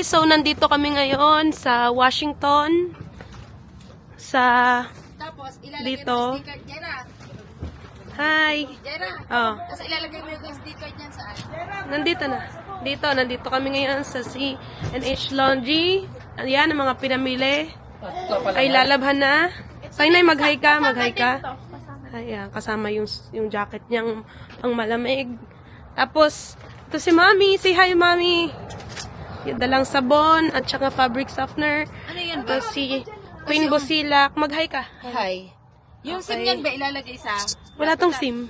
guys, so nandito kami ngayon sa Washington. Tapos ilalagay Dito. mo yung sticker Jera. Hi. Jera. Oh, Tapos ilalagay mo yung sticker dyan saan? nandito na. Nandito kami ngayon sa C&H Laundry. Ayan, ang mga pinamili. Ay, lalabhan na. Nay, mag-hi ka. Ayan, kasama yung jacket niyang pang malamig. Tapos, ito si Mami. Say hi, Mami. Yung dalang sabon at saka fabric softener. Ano yan ba? Ito si Queen Busilak. Mag-hi ka. Hi. Yung SIM yan ba ilalagay sa? Wala tong SIM.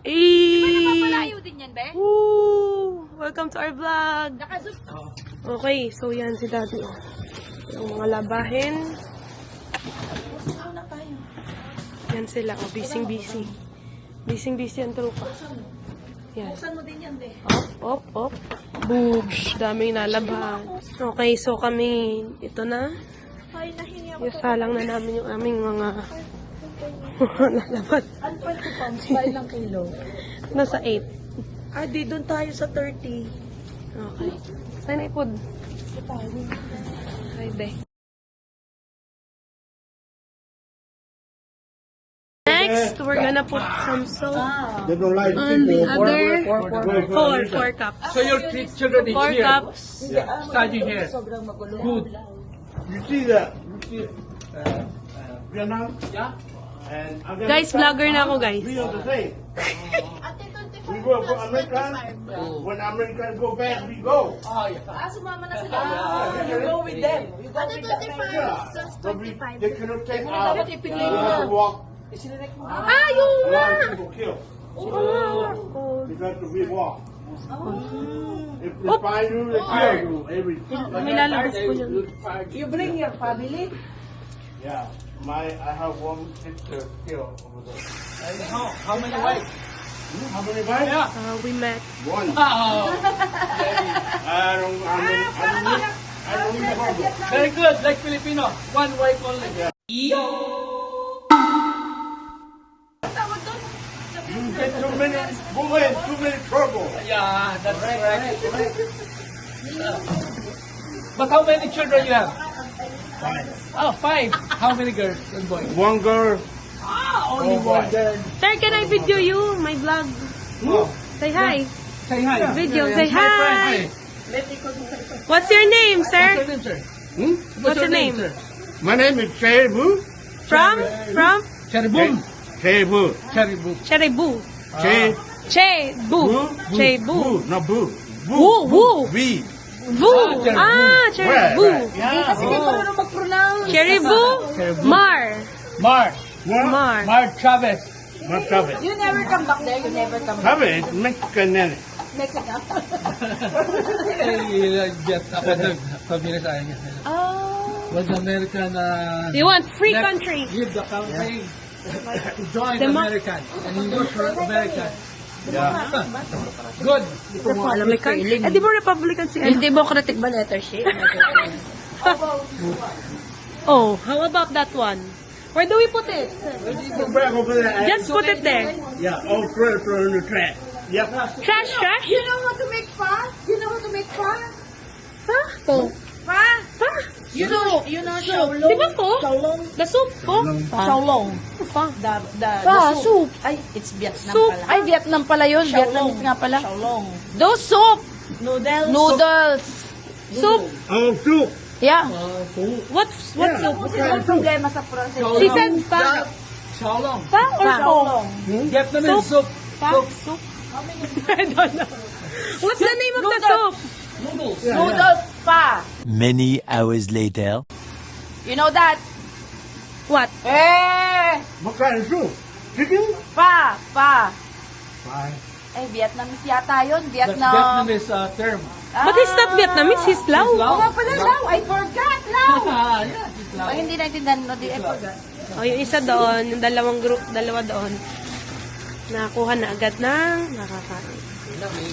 Napapalayo din yan ba? Woo! Welcome to our vlog. Nakazoom. Okay, so yan si Daddy. Yung mga labahin. Yan sila. Oh, busy. Busy ang trupa. Yan. Buksan mo din yan, be. Op. Boobs. Daming nalabhan. Okay, so kami, ito na. Isalang na namin yung aming mga nalabhan. Ano 20 pounds? 5 lang kilo. Nasa 8. Ah, di doon tayo sa 30. Okay. Saan na ipod? Okay, be. Next, we're gonna put some soap They don't like on the other four four. cups. So your children is 4 here, cups. studying here. Good. You see that? You see Vietnam Yeah? and Guys, vlogger na ako, guys. We are the same. We go for American. When Americans go back, we go. Oh, yeah. Ah, sumama na sila. You go with them. Yeah. But they cannot take out. You have to walk. Ah, yung A nga! lot of people kill because we walk. If they find you, they kill you. Every May lalabas po yun. You bring your family? yeah. I have one sister still over there. And how many wives? How many wives? Yeah. We met. One. Oh, I don't need trouble. very good, like Filipino. One wife only. You get too many trouble. Yeah, that's correct. But how many children you have? 5. Oh, 5. How many girls and boys? One girl. Only one. Sir, can I video you? My vlog. Oh, Say hi. say hi. Video, Yeah, say my friend, hi. hi. What's your name, What's sir? your name, sir? Hmm? What's your name? sir? My name is Chebu. From? Cheribum. Chebu. Cheribum. Cherebu. Che. Chebu. Chebu. No boo. Woo, woo. B. Vu. Ah, Cherebu. Right. Kasi di marunong mag-pronounce. Cherebu. Mar. Mar. Mar. Mar Chavez. What's up? You never come back there. You never come back. Have it. Mexican. Mexico. Jet ako nag-pamilya sa akin. Oh. Was American, You want free left- country? Leave the country. To join Demo- American. And he worked for American. Yeah. Good. Republican? Eh, di ba Republican si Yung democratic ba letter shit? Oh, how about that one? Where do we put it? Go back over there. Just put it there. Yeah. Oh, throw in the trash. Yep. Trash. You know how to make fun? You know how to make fun? Po. Fun? You know Xiaolong? Di ba po? Xiaolong. The soup po? Xiaolong. Pa. The Soup. soup. Ay, it's Vietnam Soup. pala. Ay, Vietnam pala yun. Vietnamese nga pala. Xiaolong. Those soup. Noodles. Soup. Oh, soup. Yeah. What's soup? Ang problema sa process. She said pa. Xiaolong. Pa or po? Vietnamese soup. Pa? Soup? I don't know. What's the name of the soup? Noodles. Noodles pa. Many hours later. You know that? What? What kind of soup? Chicken? Pa. Fine. Ay, Vietnamese yata yun. That's Vietnam. Vietnamese term. But he's not Vietnamese, he's Lao. Lao. Oo nga pala, Lao. I forgot, Lao. Yeah, it's Lao. Pag hindi naintindihan, no, di I forgot. Oh, yung isa doon, yung dalawa doon, nakakuha na agad ng nakakain.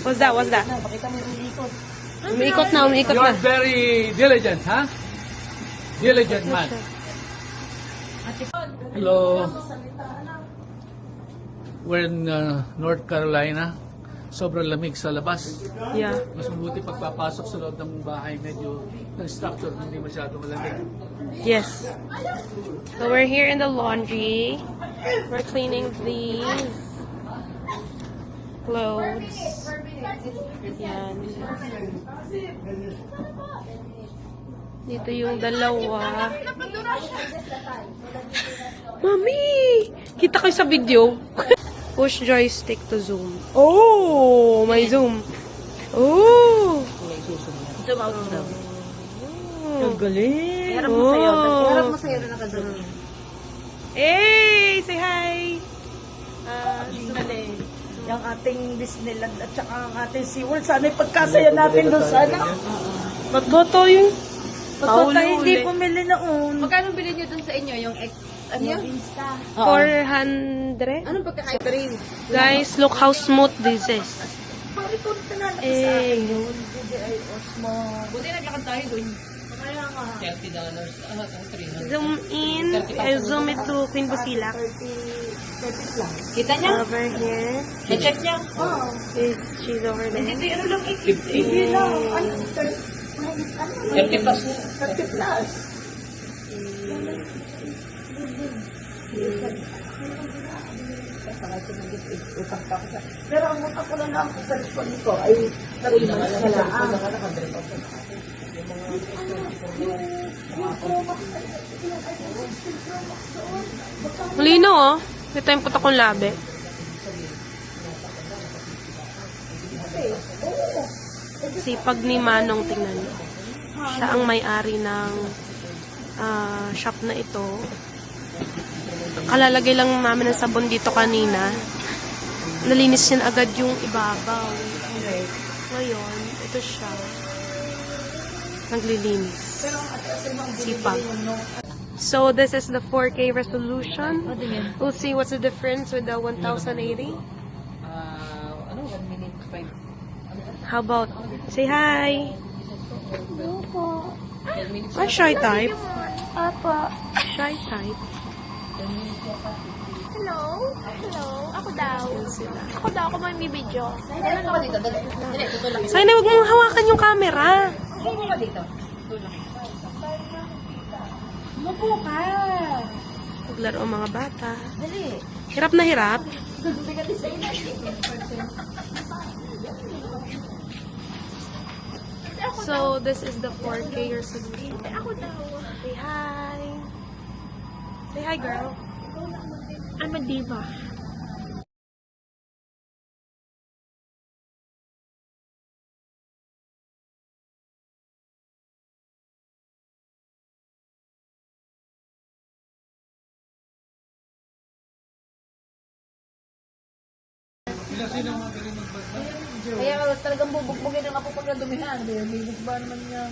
What's that? Pakita mo yung ikot. Umiikot na. You are very diligent, huh? Diligent man. Hello. We're in North Carolina. sobrang lamig sa labas. Yeah. Mas mabuti pagpapasok sa loob ng bahay, medyo ng structure, hindi masyado malamig. Yes. So we're here in the laundry. We're cleaning these clothes. Yan. Dito yung dalawa. Mami! Kita kayo sa video. Push joystick to zoom. Oh! May zoom. Oh! Zoom out daw. Ang galing. Iharap mo sa'yo. Iharap mo sa'yo na naka-zoom. Hey! Say hi! Yung ating Disneyland at saka ang ating SeaWorld. Sana ipagkasaya natin doon sana. Magboto yung Pagka Pauli-uli. hindi pumili noon. Magkano bilhin nyo dun sa inyo? Yung ano yun? 400. Anong pagkakaiba? Guys, look how smooth this is. Paripunta na lang Eh, yun. GDI Osmo. Buti naglakad tayo dun. Kaya nga. zoom in. I zoom it to Queen Busilak. 30 lang. Kita niya? Over here. Na-check niya? Oo. She's over there. Hindi, ano lang Hindi lang. Ano? 30 plus. 30 plus. Pero ang mukha ko lang ako sa likod ko ay 3 months na lang. Malino oh. Ito yung putok kong labi. Sipag ni Manong, tingnan niyo. Siya ang may-ari ng shop na ito. Kalalagay lang namin ng sabon dito kanina. Nalinis niya na agad yung ibabaw. Ngayon, ito siya. Naglilinis. Sipag. So, this is the 4K resolution. We'll see what's the difference with the 1080. How about, say hi. Ah, shy type. Apa. Shy type. Hello? Hello? Ako daw. Ako may bibidyo. Dali ka dito. Dali, tutulak. Sana huwag mong hawakan yung camera. Dali ka dito. Mupo ka. Maglaro ang mga bata. Dali. Hirap na hirap. So, this is the 4K resolution. Ako daw. Say hi. Say hi, girl. I'm a diva. Kaya talagang bubugbugin ang apo pagka dumihan. Bilis ba naman niya?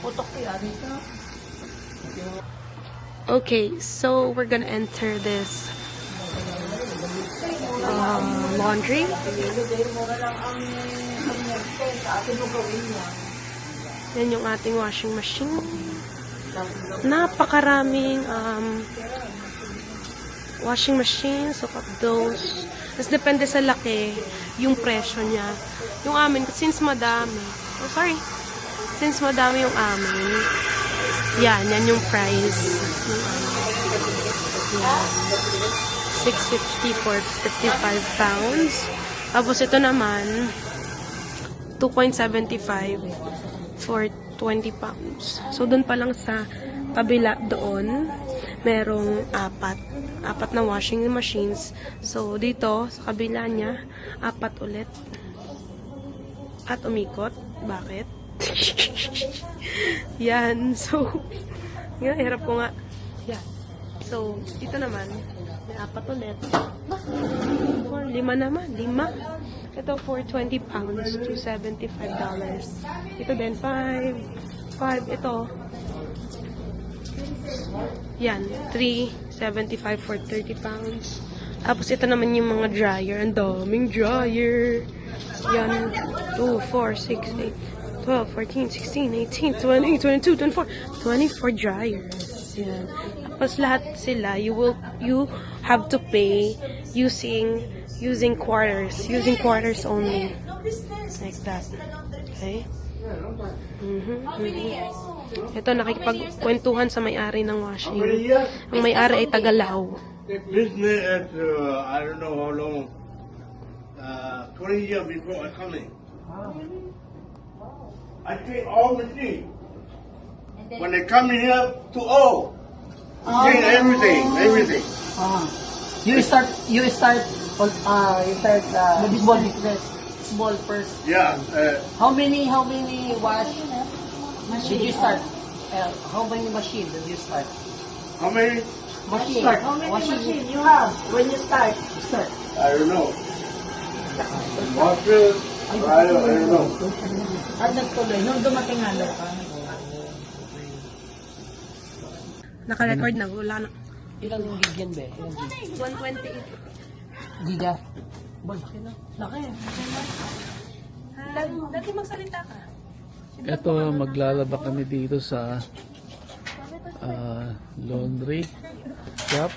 Putok yan. Okay, so we're gonna enter this laundry. Yan yung ating washing machine. Napakaraming washing machines, so those. Tapos depende sa laki yung presyo niya. Yung amin, since madami. Oh, sorry. Since madami yung amin, yan yung price. Yan. 650 for 55 pounds. Tapos ito naman, 2.75 for 20 pounds. So, doon pa lang sa kabila doon, merong apat na washing machines. So, dito, sa kabila niya, 4 ulit. At umikot. Bakit? Yan. So, yan, hirap ko nga. Yan. So, dito naman, may 4 ulit. 5 naman. 5. Ito, for 20 pounds to $75. Ito din, 5. Ito. Yan, 3.75 for 30 pounds. Tapos ito naman yung mga dryer. Ang daming dryer. Yan. 2, 4, 6, 8, 12, 14, 16, 18, 20, 22, 24. 24 dryers. Yan. Tapos lahat sila, you have to pay using quarters. Using quarters only. Like that. Okay? Ito, nakikipagkwentuhan sa may-ari ng washing. Ang may-ari ay Tagalaw. Business at, I don't know how long, 20 years before I come in. I take all machine. When they come in here to all, change everything. You start small business. Small first. Yeah, How many wash did you start? How many machine did you start? how many? Machine. How many machine you have when you start? I don't know. Water, I don't know. Nagtuloy. Nung dumating nga daw ka. Naka-record na, wala na. Ilang gig yan, be? Ilang gig? 128. Giga? Boy, laki. Dati magsalita ka. Ito, maglalaba kami dito sa laundry shop.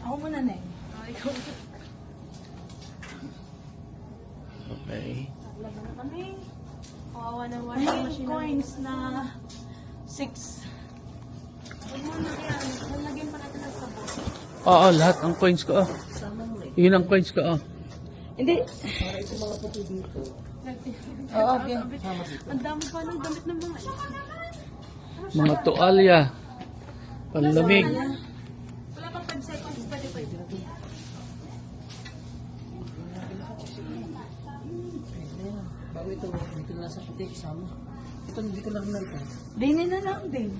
Ako muna na eh. Okay. Kawawa na May coins na 6. Nalagyan pa natin ng sabon. Oo, lahat ang coins ko. Yun ang coins ko. Hindi. Oo, okay. Ang dami pa ng damit ng mga Mga tuwalya. Panlamig. Wala pang 5 seconds, pwede pa ito. Bago ito, dito na sa puti, kasama. Ito, dito lang na ito. Dinin na lang din.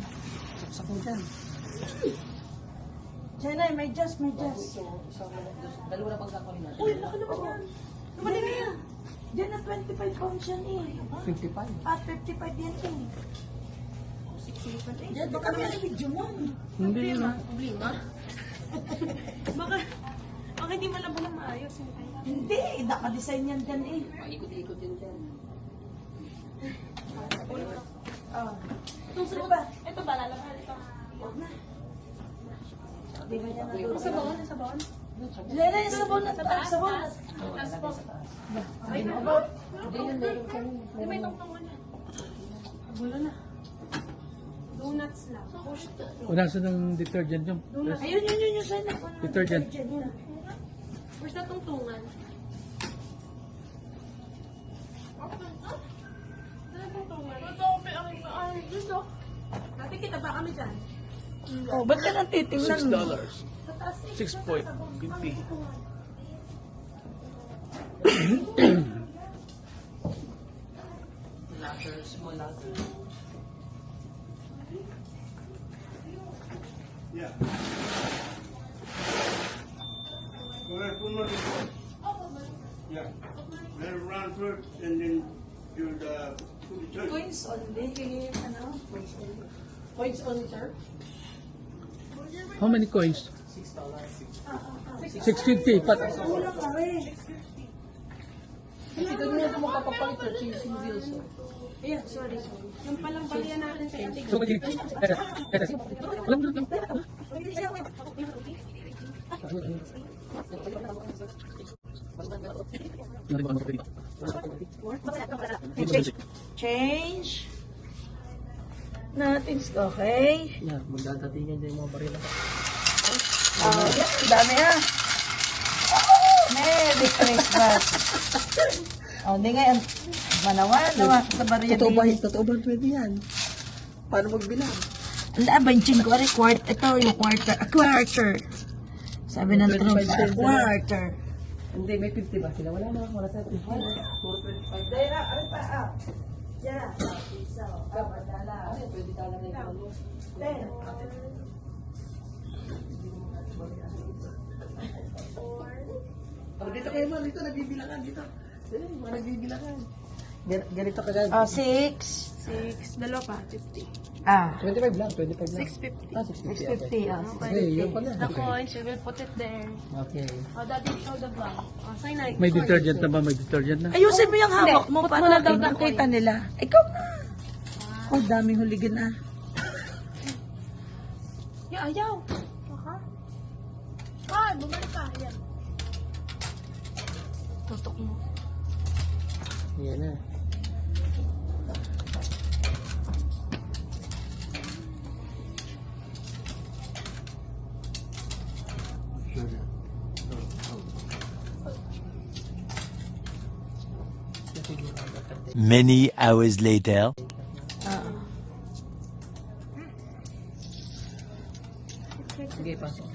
Sa ko dyan. Jenay, may just. Dalawa na pagkakunin natin. Uy, laki naman yan. Naman na yan. Diyan na 25 pounds yan eh. 55? At 55 yan eh. Diyan, baka may video mo. Hindi na. Problema? Baka hindi malabo na maayos. Hindi, nakadesign yan dyan eh. Paikot-ikot yan dyan. Ito ba? Ito ba, lalaman ito? Sa baon? Lena, yung sabon na taas. Sabon. May tungtungan na. Gulo na. Donuts lang. Una sa ng detergent yung Ayun, yun, sana. detergent. Where's na tungtungan? Dati kita ba kami dyan? Oh, ba't ka nang titingnan $6. mo? 6.50. Yeah. Go ahead, put them on the floor. Yeah. Let it run first and then do the church. Coins only. Ano? Coins only, sir? How many coins? $6.50. But Kulang ka rin. Kasi kung mo kapapalit sir, chasing bills. Ayan, sorry. Yung palang balian natin sa ating. Change. Natin, okay? yeah, magdadatingan din yung mga barila. Dami ah. Merry Christmas. Hindi ngayon. Manawa sa barya. Totoo ba pwede yan? Paano magbilang? Ang abanchin ko rin, ito yung quarter. Sabi ng troops, quarter. Hindi, may 50 ba sila? Wala na, wala sa 50. Puro 25. Dahil, ano pa, Yeah. Isa, kapadala. Pwede tala na ikaw. Then, Dito kayo man, dito nagbibilangan, dito. Dito, mga nagbibilangan. Ganito kagad. 6. 6, dalawa pa, 50. 25 lang. 650. 650. 650. Okay, yun pala. The coins, we will put it there. Okay. Oh, daddy, show the vlog. Oh, sign na. May detergent na ba? May detergent na? Ayusin mo yung hawak mo Put para mo na daw na makita nila. Ikaw na. Oh, daming huligin na. Yeah, ayaw. Ay, bumalik ka. Yan. Tutok mo. Yan na. Many hours later. Sige, pasok.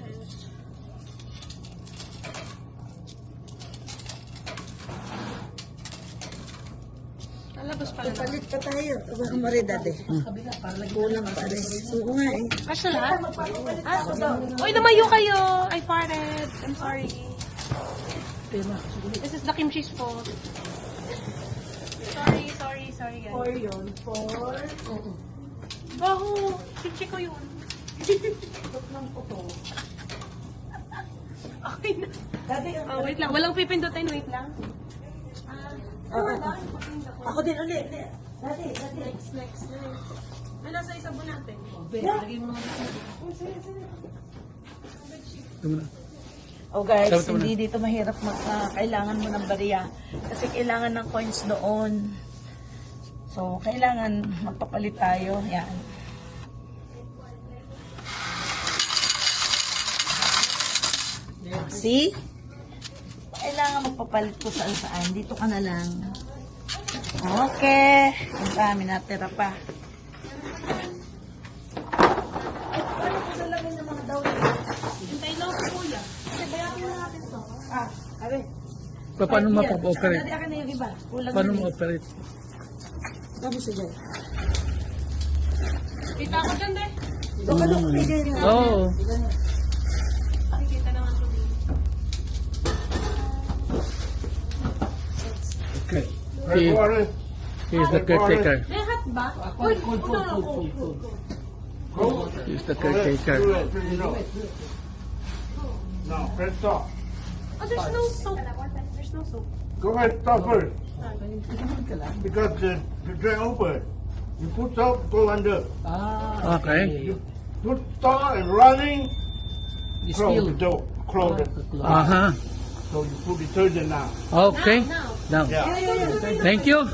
Lalabas pala. Palit pa tayo. Ang maridad eh. Kulang pa rin. Oo nga eh. Kasya lahat? Uy, lumayo kayo. I farted. I'm sorry. This is the kimchi's fault. Sorry guys. 4 yun. 4. Baho. Kimchi ko yun. Okay na. Dati, Wait lang. Walang pipindutin. Wait lang. ako din ulit. Dati. Next. Ay, nasa isabon natin. Ito muna. Oh guys, Sabi mo hindi dito mahirap kailangan mo ng bariya. Kasi kailangan ng coins doon. So, kailangan magpapalit tayo. Yan. See? Kailangan magpapalit ko saan. Dito ka na lang. Okay. Ang dami natira pa. Hintay lang po kuya. Kasi bayaran na natin to. Abe. Paano Yan. mapag-operate? Dati akin na yung iba. Kulang Paano na eh. ma-operate? Tapos siya dyan. Kita ko dyan, de. Doon ka doon. Pwede rin. Oo. Kita naman ko din. Okay. Red water. He is the caretaker. Lahat ba? He is the Go ahead. caretaker. Do it. No. No, press stop. Oh, there's no soap. There's no soap. Go ahead, stop first. Because the drain open. You put stop, go under. Okay. You put stop and running, You close still. the door. Close it. Aha. So you put detergent now. Okay. Now. Yeah. Thank you.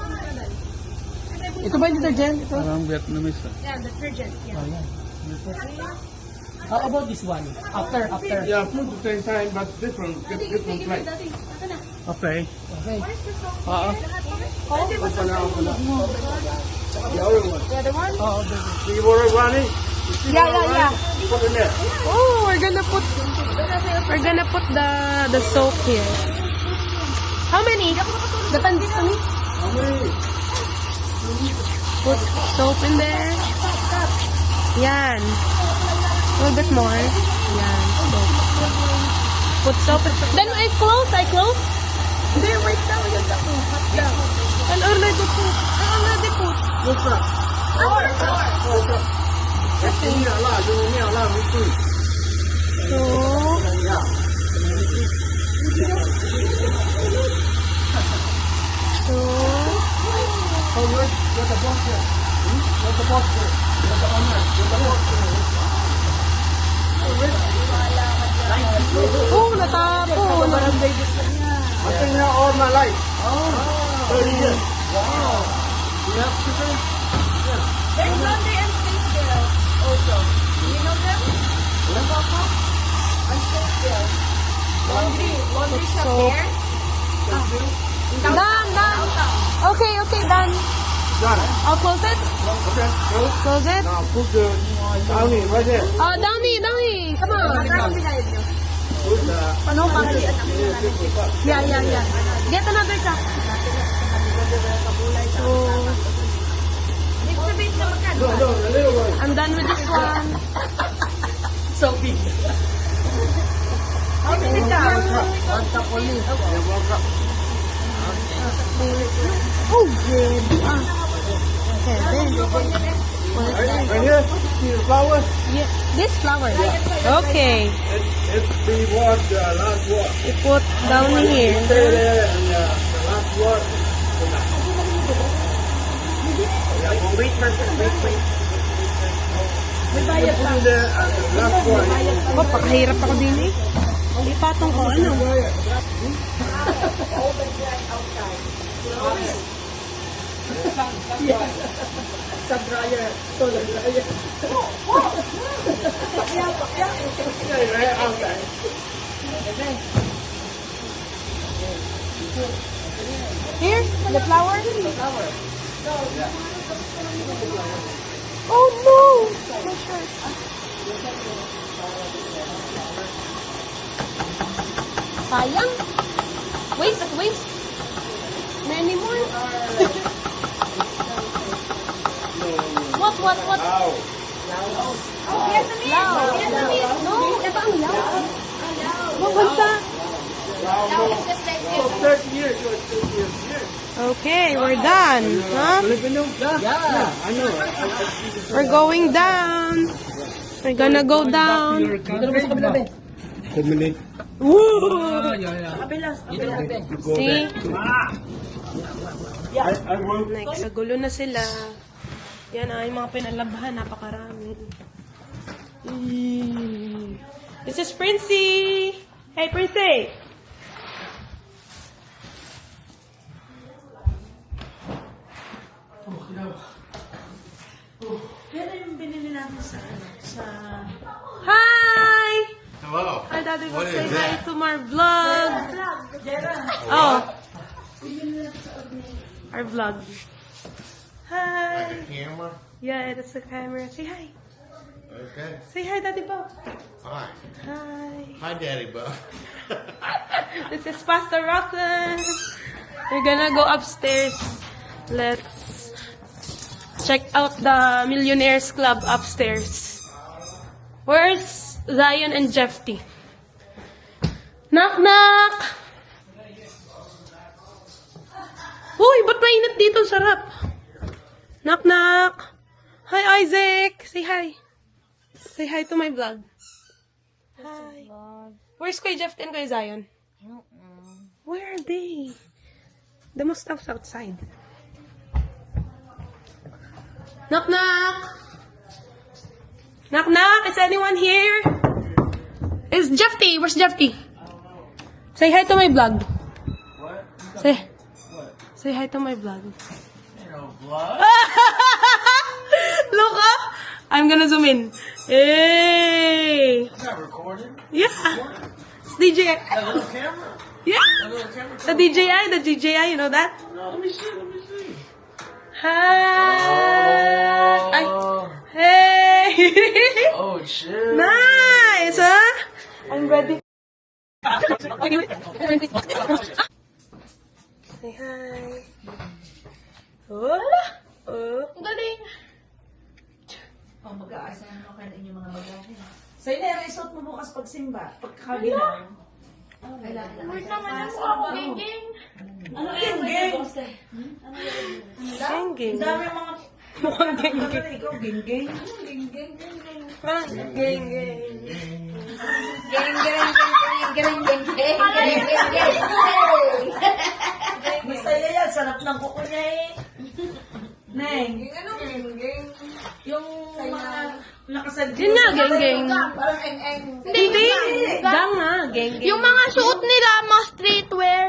Ito ba yung detergent? Ito? Parang Vietnamese. Yeah, detergent. Yeah. How about this one? After. Yeah, put the same time, but different place. Okay. Okay. Oo. Open now, open up. The other one. The other one? See water running? You see water running? Put in there. Oh, we're gonna put the soap here. How many? Depends to me. How many? Put soap in there. Yan. A little bit more. Yan. Soap. Put soap. Then I close. Hindi, wait lang. Yan ako. Hot lang. I already put. What's up? It's in here, lah. You in here, lah. Me too. So, Yeah. so, Oh, you're the boss here. You're the boss here. You're the owner. You're the boss here. oh, natapon. I've been here all my life. 30 years. Wow. You have children? There's laundry and space there also. Do you know them? And space there. Laundry shop there. Done. Okay, done. Got it. I'll close it. Okay, go. Close it. Now put the downy right there. Downy. Come on. Put the... Yeah. Get another cup. So, No, the little one. I'm done with this one. So big. How many cups? Yeah, one cup. Oh, good. Seven. Right here, see the flower? Yeah, this flower. Okay. It's the what, the last one. You put down here. Stay there and the last one. Wait. There and the last one. Oh, pakahirap ako din eh. Ipatong ko, ano? Sa dryer, solar dryer. Right outside. Here, the flower? Oh no! My shirt. Sayang. Waste. Many more. What? Ow. Lao. No, ito ang lao. What bansa? Okay, we're done. Huh? I know. We're going down. We're gonna go down. Community. Woo! See? I want Next, nagulo na sila. Yan ay mga pinalabhan. Napakarami. This is Princey! Hey, Princey! Yan na yung binili natin sa, Hi! Hello. Hi, Daddy. What Say is hi that? to my vlog. Oh. Our vlog. Hi. Camera? Yeah, that's the camera. Say hi. Okay. Say hi, Daddy Bob. Hi. Hi. Hi, Daddy Buff. This is Pastor Roxanne. We're gonna go upstairs. Let's check out the Millionaires Club upstairs. Where's Zion and Jeffty? Knock, knock! Uy, ba't mainit dito? Sarap. Knock, knock. Hi, Isaac. Say hi. Say hi to my vlog. Hi. Where's Kuya Jeffty and Kuya Zion? I don't know. Where are they? The most stuff's outside. Knock, knock. Knock, knock. Is anyone here? Is Jeffty? Where's Jeffty? Say hi to my vlog. What? Say hi to my vlog. You know, vlog? Look up. I'm gonna zoom in. Hey. It's not recorded. Yeah. It's DJI. That little camera. Yeah. That little camera. The DJI, you know that? Let me see. Hi. Ay. Oh, Hey. oh shit. Nice, huh? I'm ready. Say hi. Hola. Oh. Galing. Oh, mag-aayos na naman kayo inyong mga bagahe. So, yun na yung isuot mo bukas pag simba. Pagkakabilang. Wait naman ang ako, geng-geng. Ano yung geng? Geng-geng. Ang dami yung mga... Mukhang geng-geng. Ikaw, geng-geng. Parang geng-geng. Masaya yan. Sarap ng kuko niya eh. Neng. Yung mga nakasadyo. Yun nga, geng-geng. Parang eng-eng. Hindi. Gang nga, geng-geng. Yung mga suot nila, mga streetwear.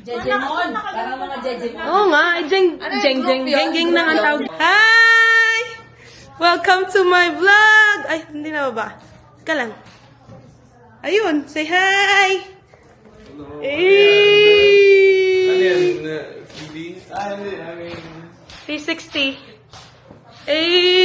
Jejemon. Parang mga jejemon. Oo nga, geng-geng na ang tawag. Hi! Welcome to my vlog! Ay, hindi na ba? Teka lang. Ayun, say hi! Hey! 360. Hey!